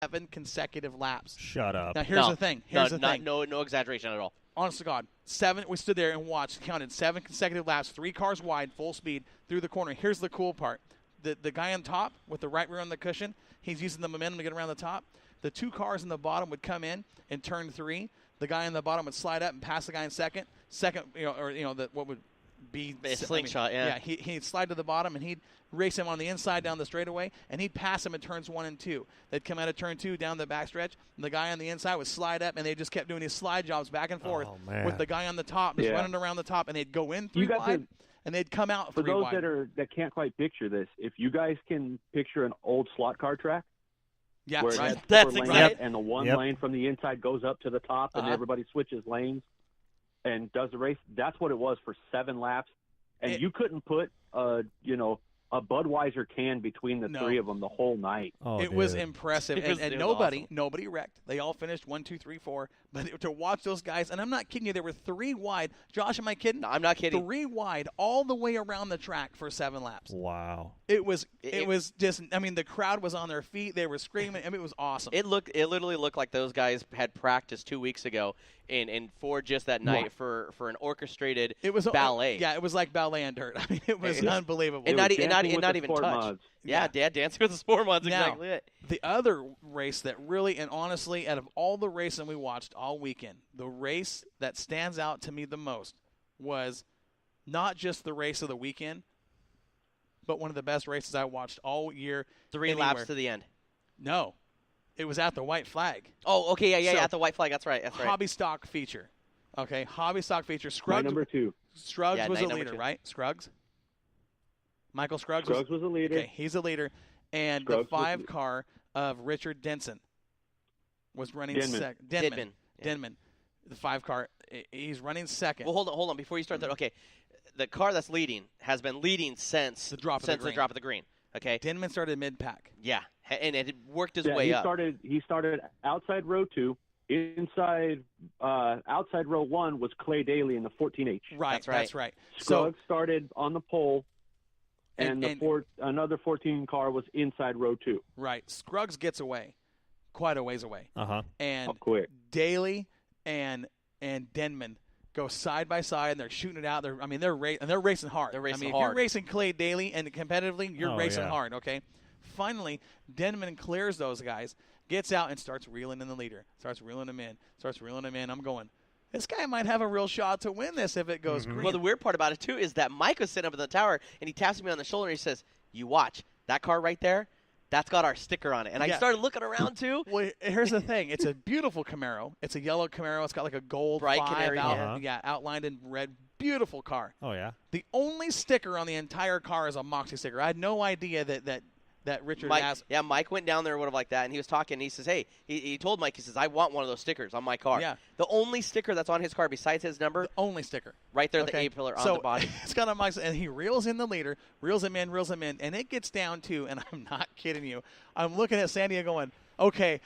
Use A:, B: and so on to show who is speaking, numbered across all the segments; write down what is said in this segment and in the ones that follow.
A: 7 consecutive laps.
B: Shut up.
A: Now, here's the thing. Here's the thing.
C: No exaggeration at all.
A: Honest to God, 7. We stood there and watched, counted 7 consecutive laps, 3 cars wide, full speed through the corner. Here's the cool part: the guy on top with the right rear on the cushion, he's using the momentum to get around the top. The 2 cars in the bottom would come in turn 3. The guy in the bottom would slide up and pass the guy in second. What would be
C: a slingshot. Yeah.
A: He'd slide to the bottom and he'd race him on the inside down the straightaway, and he'd pass him in turns 1 and 2. They'd come out of turn 2 down the backstretch, and the guy on the inside would slide up, and they just kept doing these slide jobs back and forth with the guy on the top just running around the top, and they'd go in 3 wide, and they'd come out 3 wide.
D: For those that can't quite picture this, if you guys can picture an old slot car track, where it has
C: that's
D: lanes,
C: exactly.
D: and the one lane from the inside goes up to the top, and everybody switches lanes and does the race. That's what it was for 7 laps, and you couldn't put a Budweiser can between the 3 of them the whole night.
A: It was impressive, and nobody wrecked. They all finished 1, 2, 3, 4. But to watch those guys, and I'm not kidding you, there were 3 wide. Josh, am I kidding?
C: No, I'm not kidding.
A: 3 wide all the way around the track for 7 laps.
B: Wow.
A: It was just. I mean, the crowd was on their feet. They were screaming. I mean, it was awesome.
C: It literally looked like those guys had practiced 2 weeks ago, and for just that night for an orchestrated ballet.
A: Yeah, it was like ballet on dirt. I mean, it was unbelievable.
C: And not even touch.
D: Mods.
C: Yeah, Dad dancing with the sport mods. Exactly it.
A: The other race that really, and honestly, out of all the racing we watched all weekend, the race that stands out to me the most was not just the race of the weekend, but one of the best races I watched all year.
C: 3 laps to the end.
A: No, it was at the white flag.
C: Oh, okay, yeah, at the white flag. That's right.
A: Hobby stock feature. Okay, hobby stock feature. Scruggs,
D: number 2.
A: Scruggs was a leader, right? Scruggs? Michael Scruggs
D: was a leader.
A: Okay, he's a leader. And
D: Scruggs
A: the 5 car of Richard Denson was running second. Denman. The 5 car. He's running second.
C: Well, hold on. Before you start that, okay, the car that's leading has been leading since
A: the drop
C: of the green. Okay.
A: Denman started mid-pack.
C: Yeah, and it worked his way up.
D: He started outside row 2. Inside, outside row 1 was Clay Daly in the 14H.
A: Right, that's right.
D: Scruggs started on the pole, and another 14 car was inside row 2.
A: Right. Scruggs gets away, quite a ways away. And
D: quick.
A: Daly and Denman go side by side, and they're shooting it out. They're racing hard.
C: If
A: you're racing Clay Daly and competitively, you're racing hard. Okay. Finally, Denman clears those guys, gets out, and starts reeling in the leader. Starts reeling him in. I'm going, this guy might have a real shot to win this if it goes green.
C: Well, the weird part about it, too, is that Mike was sitting up in the tower, and he taps me on the shoulder, and he says, you watch. That car right there, that's got our sticker on it. And I started looking around, too.
A: Well, here's the thing. It's a beautiful Camaro. It's a yellow Camaro. It's got like a gold
C: bright
A: 5
C: canary.
A: Outlined in red. Beautiful car.
B: Oh, yeah.
A: The only sticker on the entire car is a Moxie sticker. I had no idea that Richard asked.
C: Yeah, Mike went down there or whatever like that, and he was talking, and he says, hey, he told Mike, he says, I want one of those stickers on my car.
A: Yeah.
C: The only sticker that's on his car besides his number.
A: The only sticker.
C: Right there, the A-pillar on the body.
A: It's got a Mike's, and he reels in the leader, reels him in, and it gets down to, and I'm not kidding you, I'm looking at Sandia going, okay,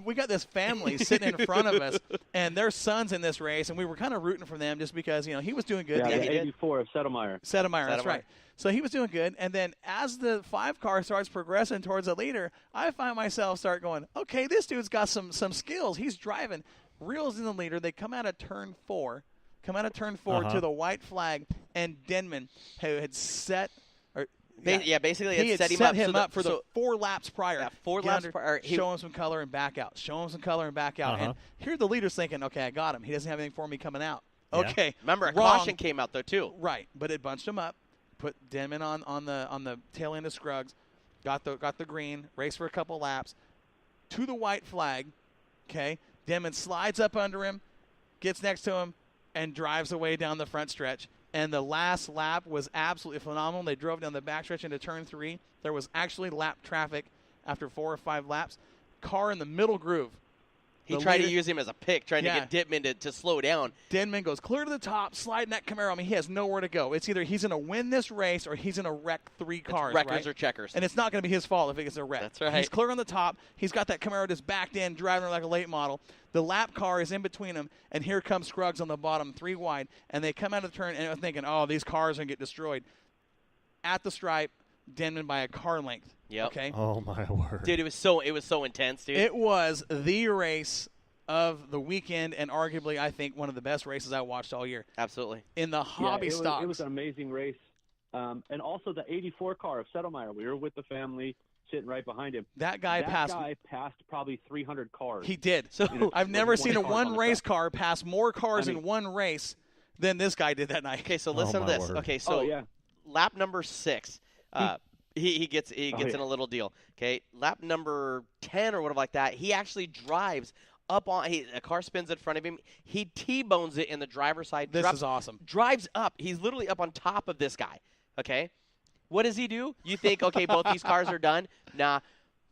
A: we got this family sitting in front of us, and their son's in this race, and we were kind of rooting for them just because, he was doing good.
D: Yeah, the 84 of Settlemyre.
A: That's right. So he was doing good, and then as the 5 car starts progressing towards the leader, I find myself start going, okay, this dude's got some skills. He's driving, reels in the leader. They come out of turn 4 to the white flag, and Denman, who had set –
C: basically
A: he
C: had
A: set him up for the 4 laps prior.
C: Yeah, 4 laps prior.
A: Show him some color and back out. And here the leader's thinking, okay, I got him. He doesn't have anything for me coming out.
B: Yeah.
A: Okay.
C: Remember, a caution came out, though, too.
A: Right, but it bunched him up, put Denman on the tail end of Scruggs, got the green, raced for a couple laps, to the white flag, okay? Denman slides up under him, gets next to him, and drives away down the front stretch. And the last lap was absolutely phenomenal. They drove down the backstretch into turn 3. There was actually lap traffic after 4 or 5 laps. Car in the middle groove.
C: He tried to use him as a pick, trying to get Denman to slow down.
A: Denman goes clear to the top, sliding that Camaro. I mean, he has nowhere to go. It's either he's going to win this race or he's going to wreck 3 cars.
C: Wreckers
A: right?
C: or checkers.
A: And it's not going to be his fault if it gets a wreck.
C: That's right.
A: He's clear on the top. He's got that Camaro just backed in, driving like a late model. The lap car is in between them, and here comes Scruggs on the bottom, 3 wide. And they come out of the turn, and I'm thinking, oh, these cars are going to get destroyed. At the stripe, Denman by a car length.
C: Yep.
A: Okay.
B: Oh my word.
C: Dude, it was so intense, dude.
A: It was the race of the weekend, and arguably, I think, one of the best races I watched all year.
C: Absolutely.
A: In the hobby stocks.
D: It was an amazing race. And also the 84 car of Settlemeyer. We were with the family, sitting right behind him.
A: That guy passed
D: probably 300 cars.
A: He did. So I've never seen a one race car pass more cars in one race than this guy did that night.
C: Okay, so listen to this.
B: Word.
C: Okay, so lap number 6, he gets in a little deal. Okay, lap number 10 or whatever like that, he actually drives up on a car spins in front of him. He T-bones it in the driver's side.
A: This is awesome.
C: Drives up. He's literally up on top of this guy. Okay, what does he do? You think, okay, both these cars are done? Nah.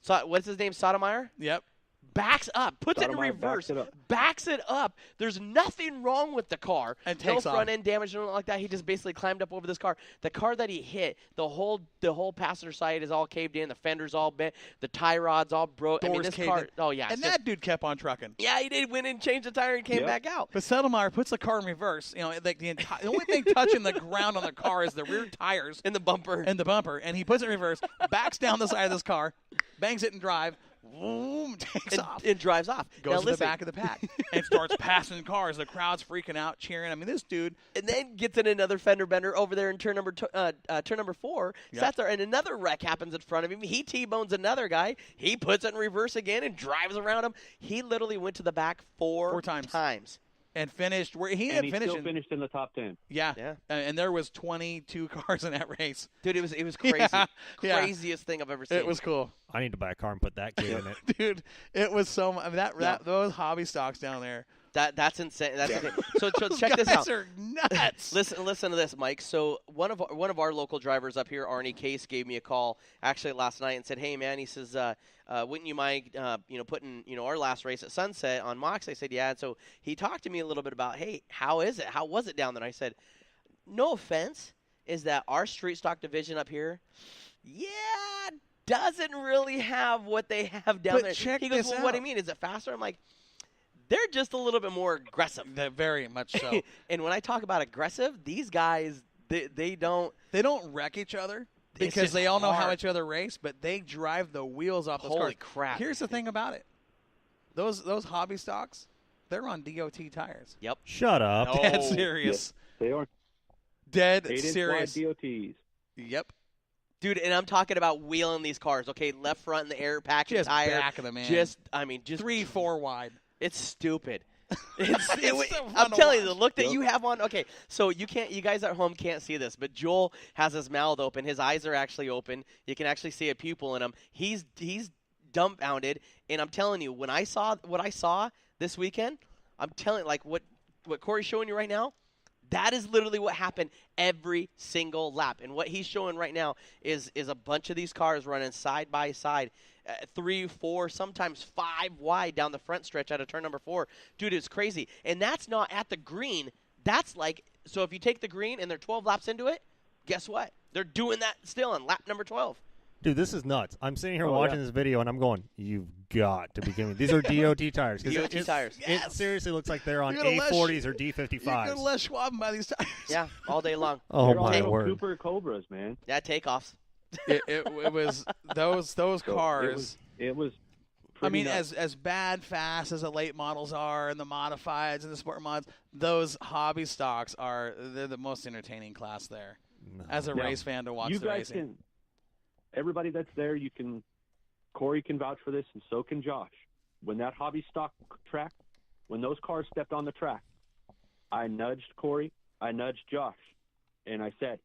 C: So, what's his name? Sotomayor?
A: Yep.
C: Backs up, puts it in reverse, backs it up. There's nothing wrong with the car.
A: And takes
C: no
A: off.
C: front end damage, nothing like that. He just basically climbed up over this car. The car that he hit, the whole passenger side is all caved in. The fender's all bent. The tie rod's all broke.
A: Doors
C: I mean, this
A: caved
C: car.
A: in.
C: Oh yeah.
A: And that dude kept on trucking.
C: Yeah, he did. Went in, changed the tire, and came back out.
A: But Settlemeyer puts the car in reverse. You know, like the only thing touching the ground on the car is the rear tires
C: In the bumper.
A: and the bumper. And he puts it in reverse, backs down the side of this car, bangs it in drive. Boom, takes off.
C: And drives off.
A: Goes
C: now,
A: to the back of the pack and starts passing cars. The crowd's freaking out, cheering. I mean, this dude.
C: And then gets in another fender bender over there in turn number 4.
A: Yep.
C: Sat there, and another wreck happens in front of him. He T-bones another guy. He puts it in reverse again and drives around him. He literally went to the back four
A: times. And finished where he
D: still finished in the top 10.
A: Yeah. And there was 22 cars in that race.
C: Dude, it was crazy.
A: Yeah.
C: Craziest thing I've ever seen.
A: It was cool.
B: I need to buy a car and put that kid in it.
A: Dude, it was so much. Those hobby stocks down there.
C: That's insane. That's insane. So check this out.
A: Guys are nuts.
C: Listen to this, Mike. So one of our local drivers up here, Arnie Case, gave me a call actually last night and said, "Hey man," he says, "Wouldn't you mind putting our last race at Sunset on Mox?" I said, "Yeah." And so he talked to me a little bit about, "Hey, how is it? How was it down there?" And I said, "No offense, is that our street stock division up here, doesn't really have what they have down there."
A: Check
C: he goes,
A: this
C: "Well,
A: out.
C: what do you mean? Is it faster?" I'm like, they're just a little bit more aggressive.
A: They're very much so.
C: And when I talk about aggressive, these guys, they don't
A: wreck each other
C: It's
A: because
C: just
A: they all know how
C: hard.
A: each other race, but they drive the wheels off those
C: Holy
A: cars.
C: crap.
A: Here's the thing about it. Those hobby stocks, they're on DOT tires.
C: Yep.
B: Shut up.
C: No.
A: Dead serious.
D: They are
A: Dead
D: 8-inch
A: serious.
D: wide DOTs.
A: Yep.
C: Dude, and I'm talking about wheeling these cars, okay? Left front in the air pack and
A: Just
C: tire.
A: back of the man.
C: Just
A: 3-4 wide.
C: It's stupid.
A: So
C: I'm
A: fun to
C: telling you, the
A: watch.
C: look that you have on. Okay, so you guys at home can't see this, but Joel has his mouth open. His eyes are actually open. You can actually see a pupil in him. He's dumbfounded, and I'm telling you, when I saw what I saw this weekend, I'm telling like what Corey's showing you right now. That is literally what happened every single lap. And what he's showing right now is a bunch of these cars running side by side, 3, 4, sometimes 5 wide down the front stretch out of turn number 4. Dude, it's crazy. And that's not at the green. That's like, so if you take the green and they're 12 laps into it, guess what? They're doing that still on lap number 12.
B: Dude, this is nuts. I'm sitting here watching this video, and I'm going, you've got to be kidding me. These are DOT tires.
C: DOT tires.
B: It seriously looks like they're on
A: You're gonna
B: A40s or
A: You
B: D55s.
A: could Les Schwab buy these tires.
C: Yeah, all day long.
B: Oh,
D: They're all
B: my
D: little
B: word.
D: Cooper Cobras, man.
C: Yeah, takeoffs.
A: It was those cars.
D: It was
A: I mean,
D: nuts.
A: as bad fast as the late models are and the modifieds and the sport mods, those hobby stocks they're the most entertaining class there.
B: No.
A: As a race fan to watch
D: you
A: the
D: guys
A: racing.
D: can. Everybody that's there, Corey can vouch for this, and so can Josh. When that hobby stock track, when those cars stepped on the track, I nudged Corey, I nudged Josh, and I said,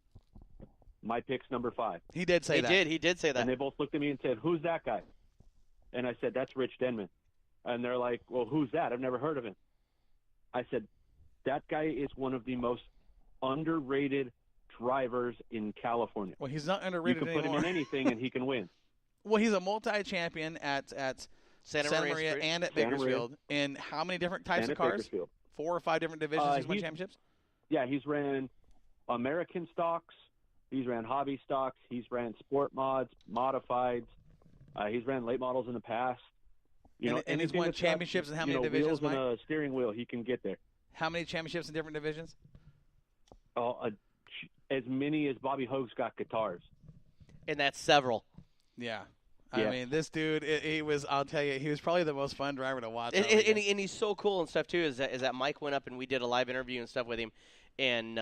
D: my pick's number 5.
A: He did say that.
C: He did say that.
D: And they both looked at me and said, who's that guy? And I said, that's Rich Denman. And they're like, well, who's that? I've never heard of him. I said, that guy is one of the most underrated drivers in California.
A: Well, he's not
D: You
A: underrated
D: can put
A: anymore.
D: him in anything, and he can win.
A: Well, he's a multi-champion at Santa Maria
C: Street.
A: and at
D: Santa Maria.
A: Bakersfield. In how many different types
D: And
A: of
D: at
A: cars?
D: Bakersfield.
A: 4 or 5 different divisions he's won championships?
D: Yeah, he's ran American stocks. He's ran hobby stocks. He's ran sport mods, modifieds. He's ran late models in the past.
A: And he's
D: anything
A: won
D: that's got,
A: championships in how many divisions,
D: wheels and
A: Mike?
D: a steering wheel, he can get there.
A: How many championships in different divisions?
D: As many as Bobby Hogue's got guitars.
C: And that's several.
A: Yeah.
D: Yeah.
A: I mean, this dude, he was, I'll tell you, he was probably the most fun driver to watch.
C: And he's so cool and stuff, too, is that Mike went up and we did a live interview and stuff with him. And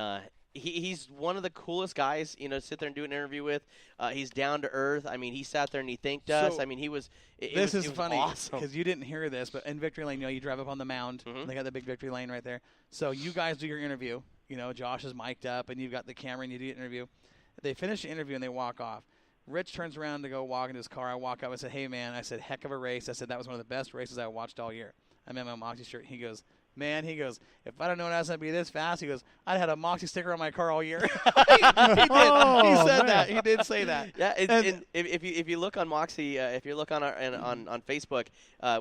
C: he's one of the coolest guys, to sit there and do an interview with. He's down to earth. I mean, he sat there and he thanked us. I mean, he was
A: This is funny
C: awesome.
A: because you didn't hear this, but in Victory Lane, you drive up on the mound.
C: Mhm.
A: They got the big Victory Lane right there. So you guys do your interview. Josh is mic'd up, and you've got the camera, and you do your interview. They finish the interview, and they walk off. Rich turns around to go walk into his car. I walk up. I said, hey, man. I said, heck of a race. I said, that was one of the best races I watched all year. I'm in my Moxie shirt. He goes, man, if I'd have known I was going to be this fast, he goes, I'd had a Moxie sticker on my car all year. he did. He said that. He did say that.
C: Yeah, and if you look on Moxie, if you look on on Facebook,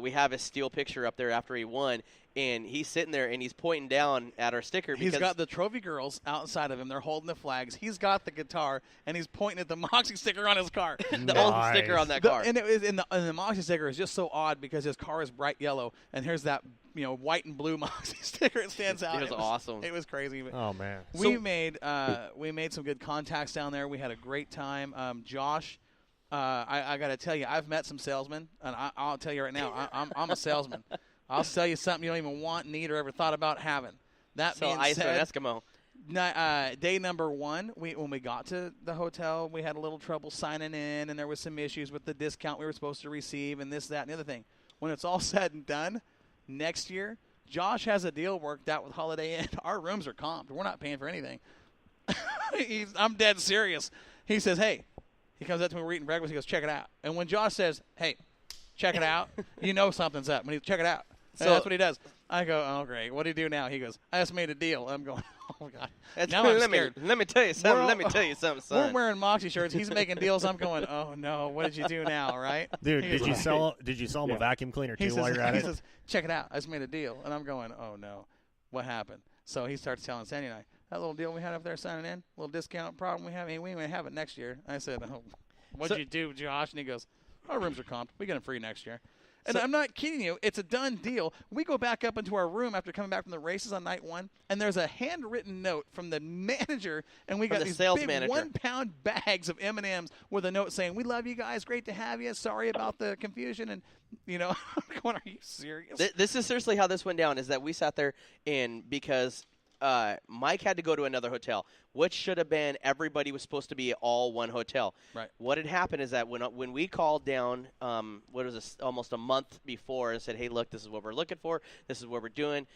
C: we have a steel picture up there after he won, and he's sitting there and he's pointing down at our sticker.
A: He's got the trophy girls outside of him. They're holding the flags. He's got the guitar, and he's pointing at the Moxie sticker on his car.
C: the old sticker on that car.
A: And it was and the Moxie sticker is just so odd because his car is bright yellow, and here's that white and blue Moxie sticker. It stands out.
C: It was awesome.
A: It was crazy. But
B: Oh man.
A: we made some good contacts down there. We had a great time. Josh, I got to tell you, I've met some salesmen, and I'll tell you right now, I'm a salesman. I'll sell you something you don't even want, need, or ever thought about having. That
C: So
A: being
C: ice or an
A: said,
C: Eskimo.
A: day number one, when we got to the hotel, we had a little trouble signing in, and there was some issues with the discount we were supposed to receive, and this, that, and the other thing. When it's all said and done, next year, Josh has a deal worked out with Holiday Inn. Our rooms are comped. We're not paying for anything. I'm dead serious. He says, hey, he comes up to me, we're eating breakfast, he goes, check it out. And when Josh says, hey, check it out, something's up. When he check it out. So that's what he does. I go, oh, great. What do you do now? He goes, I just made a deal. I'm going, oh, God. Now I'm scared.
C: Let me tell you something. Son.
A: We're wearing Moxie shirts. He's making deals. I'm going, oh, no. What did you do now, right?
B: Dude, did you sell him a vacuum cleaner too while you're at
A: he
B: it?
A: says, check it out. I just made a deal. And I'm going, oh, no. What happened? So he starts telling Sandy and I, that little deal we had up there signing in, little discount problem we have, we may have it next year. I said, oh, what'd you do, Josh? And he goes, our rooms are comped. We get them free next year. And I'm not kidding you. It's a done deal. We go back up into our room after coming back from the races on night one, and there's a handwritten note from the manager, and we got these big 1-pound bags of M&Ms with a note saying, we love you guys. Great to have you. Sorry about the confusion. And, I'm going, are you serious?
C: This is seriously how this went down, is that we sat there because Mike had to go to another hotel, which should have been everybody was supposed to be all one hotel.
A: Right.
C: What had happened is that when we called down, almost a month before and said, hey, look, this is what we're looking for. This is what we're doing.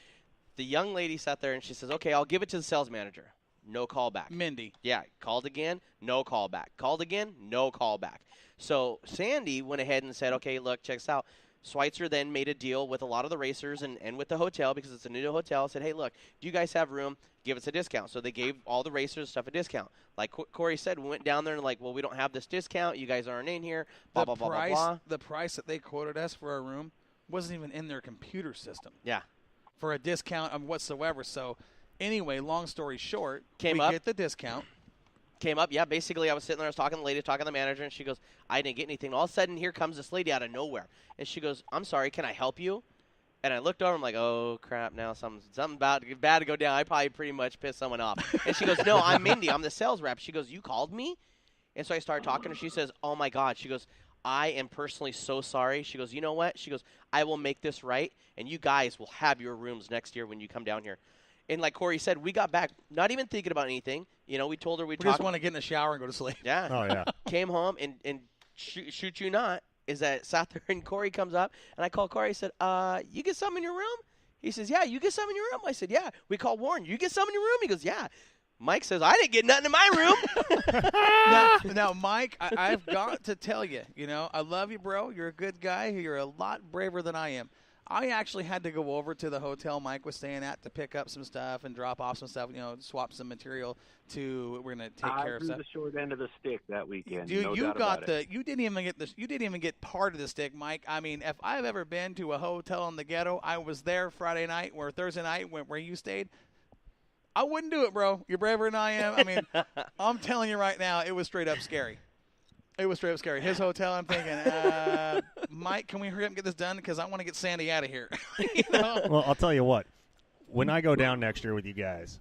C: The young lady sat there and she says, okay, I'll give it to the sales manager. No call back.
A: Mindy.
C: Yeah. Called again. No call back. Called again. No call back. So Sandy went ahead and said, okay, look, check this out. Schweitzer then made a deal with a lot of the racers and with the hotel because it's a new hotel. Said, hey, look, do you guys have room? Give us a discount. So they gave all the racers stuff a discount. Like Corey said, we went down there and well, we don't have this discount. You guys aren't in here. Blah, blah, blah, blah, blah.
A: The price that they quoted us for our room wasn't even in their computer system.
C: Yeah.
A: For a discount of whatsoever. So anyway, long story short, we get the discount.
C: Came up, yeah. Basically, I was sitting there, I was talking to the lady, talking to the manager, and she goes, I didn't get anything. All of a sudden, here comes this lady out of nowhere. And she goes, I'm sorry, can I help you? And I looked over, I'm like, oh, crap, now something bad to go down. I probably pretty much pissed someone off. And she goes, no, I'm Mindy. I'm the sales rep. She goes, you called me? And so I started talking to her. She says, oh, my God. She goes, I am personally so sorry. She goes, you know what? She goes, I will make this right, and you guys will have your rooms next year when you come down here. And like Corey said, we got back not even thinking about anything. We told her we
A: just want to get in the shower and go to sleep.
C: Yeah.
B: Oh, yeah.
C: Came home and shoot you not, is that sat there and Corey comes up, and I called Corey. I said, you get some in your room? He says, yeah, you get some in your room? I said, yeah. We called Warren. You get some in your room? He goes, yeah. Mike says, I didn't get nothing in my
A: room. now, Mike, I've got to tell you, I love you, bro. You're a good guy. You're a lot braver than I am. I actually had to go over to the hotel Mike was staying at to pick up some stuff and drop off some stuff, swap some material we're going to take care of stuff.
D: I drew the short end of the stick that weekend.
A: Dude,
D: no
A: you
D: doubt
A: got
D: about
A: the you didn't even get part of the stick, Mike. I mean, if I've ever been to a hotel in the ghetto, I was there Friday night or Thursday night where you stayed. I wouldn't do it, bro. You're braver than I am. I mean, I'm telling you right now, it was straight up scary. It was straight up scary. His hotel, I'm thinking, Mike, can we hurry up and get this done? Because I want to get Sandy out of here.
B: Well, I'll tell you what. When I go down next year with you guys,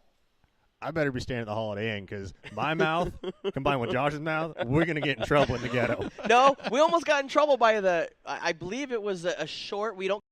B: I better be staying at the Holiday Inn because my mouth combined with Josh's mouth, we're going to get in trouble in the ghetto.
C: No, we almost got in trouble by I believe it was a short. We don't